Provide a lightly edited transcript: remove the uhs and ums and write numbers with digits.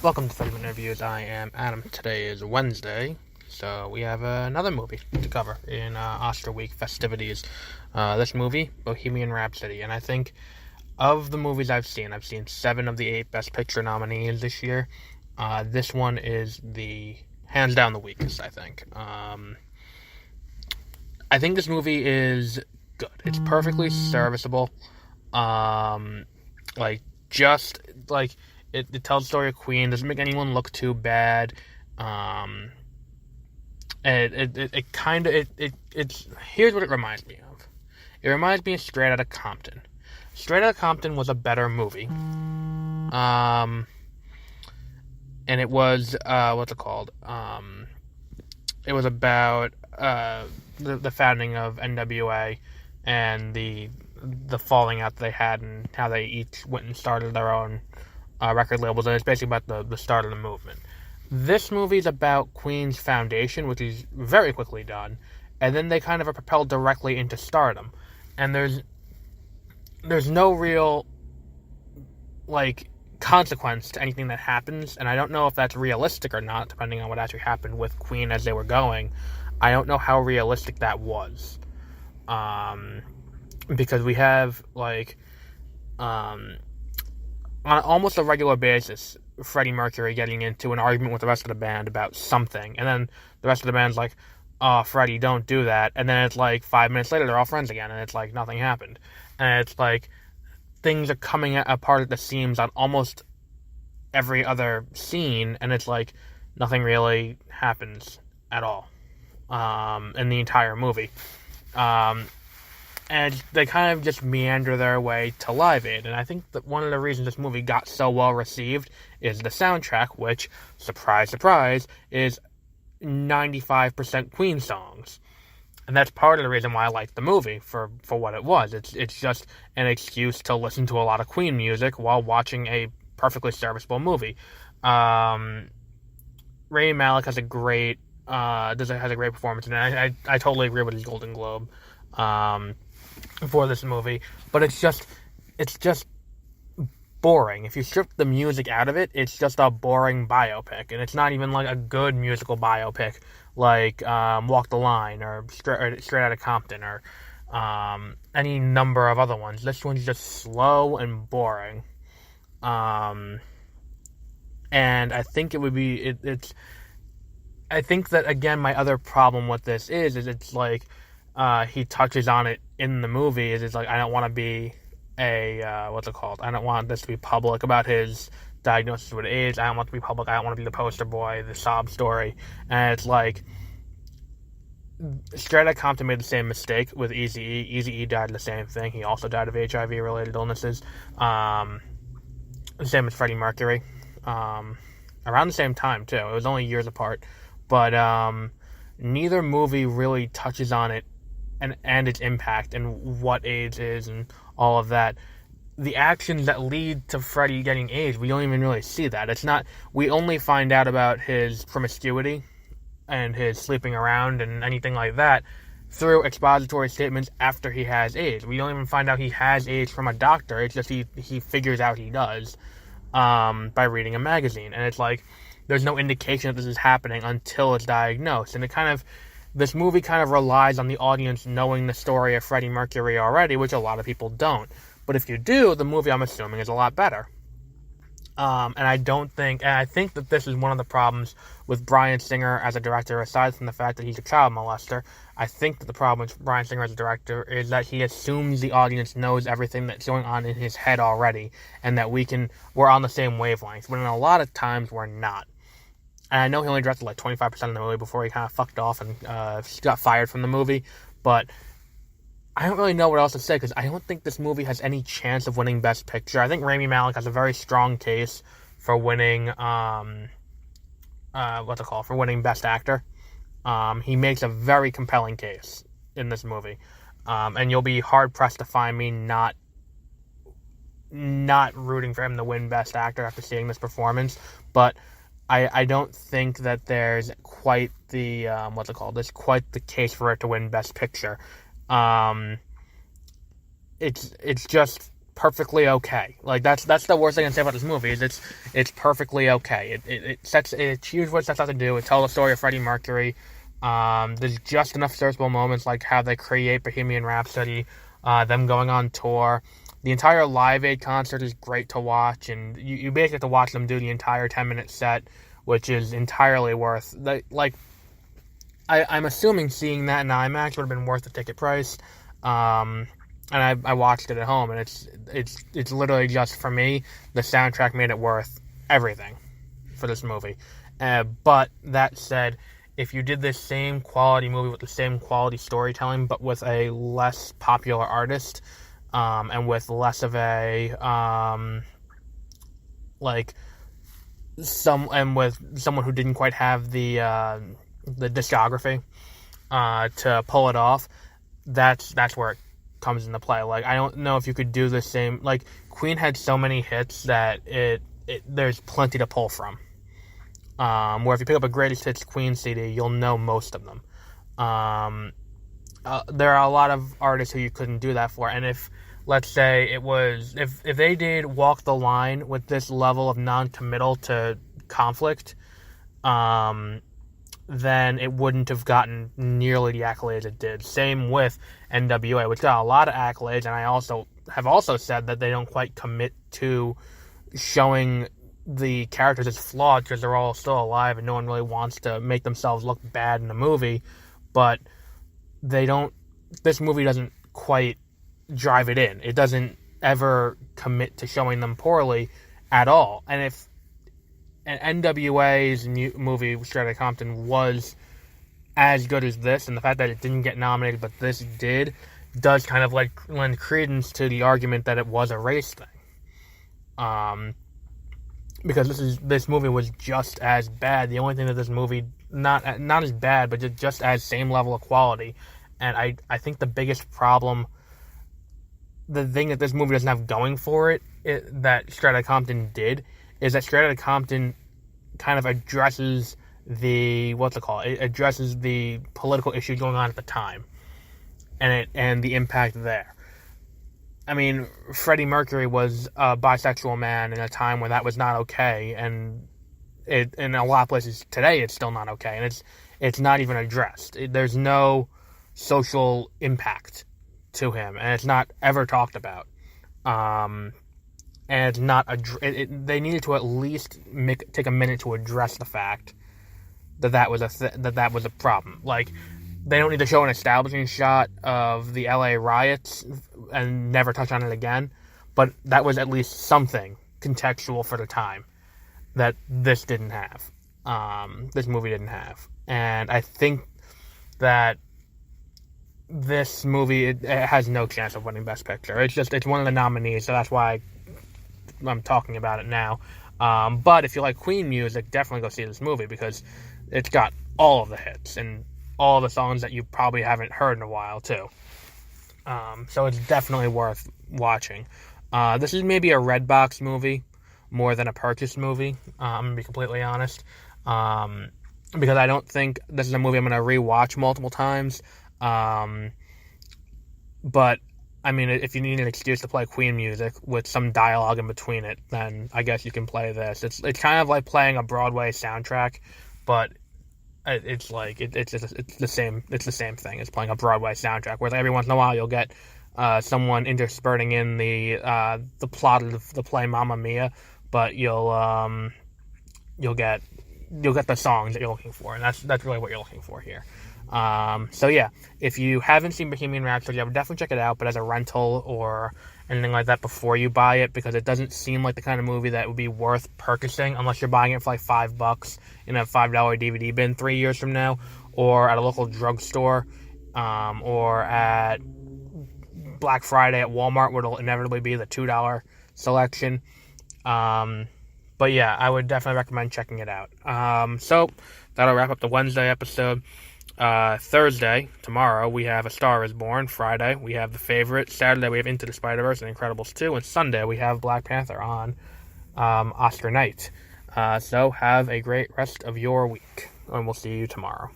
Welcome to Film Interviews. I am Adam. Today is Wednesday, so we have another movie to cover in Oscar week festivities. This movie, Bohemian Rhapsody, and I think of the movies I've seen 7 of the 8 Best Picture nominees this year. This one is the hands down the weakest, I think. I think this movie is good. It's perfectly serviceable. It tells the story of Queen, doesn't make anyone look too bad. It's here's what it reminds me of. It reminds me of Straight Outta Compton. Straight Outta Compton was a better movie. And it was what's it called? It was about the founding of NWA and the falling out that they had and how they each went and started their own record labels, and it's basically about the start of the movement. This movie is about Queen's foundation, which is very quickly done, and then they kind of are propelled directly into stardom. And there's no real consequence to anything that happens, and I don't know if that's realistic or not, depending on what actually happened with Queen as they were going. I don't know how realistic that was. Because we have, on almost a regular basis, Freddie Mercury getting into an argument with the rest of the band about something, and then the rest of the band's like, "Oh, Freddie, don't do that," and then it's 5 minutes later, they're all friends again, and it's nothing happened. And it's things are coming apart at the seams on almost every other scene, and it's nothing really happens at all in the entire movie. And they kind of just meander their way to Live Aid. And I think that one of the reasons this movie got so well received is the soundtrack, which, surprise, surprise, is 95% Queen songs. And that's part of the reason why I like the movie for what it was. It's just an excuse to listen to a lot of Queen music while watching a perfectly serviceable movie. Rami Malek has a great performance, and I totally agree with his Golden Globe for this movie, but it's just boring. If you strip the music out of it, it's just a boring biopic, and it's not even a good musical biopic like Walk the Line or Straight Outta Compton or any number of other ones. This one's just slow and boring, and I think it would be I think that, again, my other problem with this is it's he touches on it in the movie, is I don't want to be I don't want this to be public about his diagnosis with AIDS. I don't want to be public. I don't want to be the poster boy, the sob story. And it's Straight Outta Compton made the same mistake with Eazy-E. Eazy-E died of the same thing. He also died of HIV-related illnesses. Same as Freddie Mercury. Around the same time, too. It was only years apart. But neither movie really touches on it and its impact and what AIDS is and all of that. The actions that lead to Freddie getting AIDS, we don't even really see that. We only find out about his promiscuity and his sleeping around and anything like that through expository statements after he has AIDS. We don't even find out he has AIDS from a doctor. It's just he figures out he does by reading a magazine. And it's there's no indication that this is happening until it's diagnosed. And this movie kind of relies on the audience knowing the story of Freddie Mercury already, which a lot of people don't. But if you do, the movie, I'm assuming, is a lot better. And I think that this is one of the problems with Bryan Singer as a director, aside from the fact that he's a child molester. I think that the problem with Bryan Singer as a director is that he assumes the audience knows everything that's going on in his head already, and that we're on the same wavelength, when a lot of times we're not. And I know he only directed 25% of the movie before he kind of fucked off and got fired from the movie. But I don't really know what else to say, because I don't think this movie has any chance of winning Best Picture. I think Rami Malek has a very strong case for winning, for winning Best Actor. He makes a very compelling case in this movie. And you'll be hard-pressed to find me not rooting for him to win Best Actor after seeing this performance. But I don't think that there's quite the quite the case for it to win Best Picture. It's just perfectly okay. Like that's the worst thing I can say about this movie is it's perfectly okay. It achieves what it sets out to do. It tells the story of Freddie Mercury. There's just enough serviceable moments like how they create Bohemian Rhapsody, them going on tour. The entire Live Aid concert is great to watch, and you basically have to watch them do the entire 10-minute set, which is entirely worth. I'm assuming seeing that in IMAX would have been worth the ticket price. And I watched it at home, and it's literally just, for me, the soundtrack made it worth everything for this movie. But that said, if you did this same quality movie with the same quality storytelling, but with a less popular artist, and with less of a with someone who didn't quite have the discography to pull it off, that's where it comes into play. Like, I don't know if you could do the same. Like, Queen had so many hits that there's plenty to pull from. Where if you pick up a greatest hits Queen CD, you'll know most of them. There are a lot of artists who you couldn't do that for, and if, let's say, if they did Walk the Line with this level of non-committal to conflict, then it wouldn't have gotten nearly the accolades it did. Same with NWA, which got a lot of accolades, and I have also said that they don't quite commit to showing the characters as flawed because they're all still alive and no one really wants to make themselves look bad in the movie, but this movie doesn't quite drive it in. It doesn't ever commit to showing them poorly at all. And if NWA's new movie, Straight Outta Compton, was as good as this, and the fact that it didn't get nominated but this did, does kind of like lend credence to the argument that it was a race thing. Because this movie was just as bad. The only thing that this movie, not as bad, but just as same level of quality. And I think the biggest problem, the thing that this movie doesn't have going for it that Straight Outta Compton did, is that Straight Outta Compton kind of addresses it addresses the political issue going on at the time, and the impact there. I mean, Freddie Mercury was a bisexual man in a time when that was not okay, and in a lot of places today it's still not okay, and it's not even addressed. There's no social impact to him, and it's not ever talked about. And it's not they needed to at least take a minute to address the fact that was a problem. Like, they don't need to show an establishing shot of the LA riots and never touch on it again, but that was at least something contextual for the time that this didn't have. This movie didn't have. And I think that this movie, it has no chance of winning Best Picture. It's one of the nominees, so that's why I'm talking about it now. But if you like Queen music, definitely go see this movie, because it's got all of the hits and all the songs that you probably haven't heard in a while, too. So it's definitely worth watching. This is maybe a Redbox movie more than a purchase movie, I'm going to be completely honest. Because I don't think this is a movie I'm going to rewatch multiple times. But, I mean, if you need an excuse to play Queen music with some dialogue in between it, then I guess you can play this. It's kind of like playing a Broadway soundtrack, but it's the same thing as playing a Broadway soundtrack, where every once in a while you'll get someone interspersing in the plot of the play Mamma Mia, but you'll get the songs that you're looking for, and that's really what you're looking for here. So yeah, if you haven't seen Bohemian Rhapsody, I would definitely check it out, but as a rental or anything like that before you buy it, because it doesn't seem like the kind of movie that would be worth purchasing unless you're buying it for like $5 in a $5 DVD bin 3 years from now, or at a local drugstore, or at Black Friday at Walmart, where it'll inevitably be the $2 selection. But yeah, I would definitely recommend checking it out. So that'll wrap up the Wednesday episode. Thursday, tomorrow, we have A Star Is Born. Friday, we have The Favorite. Saturday, we have Into the Spider-Verse and Incredibles 2. And Sunday, we have Black Panther on Oscar night. So have a great rest of your week, and we'll see you tomorrow.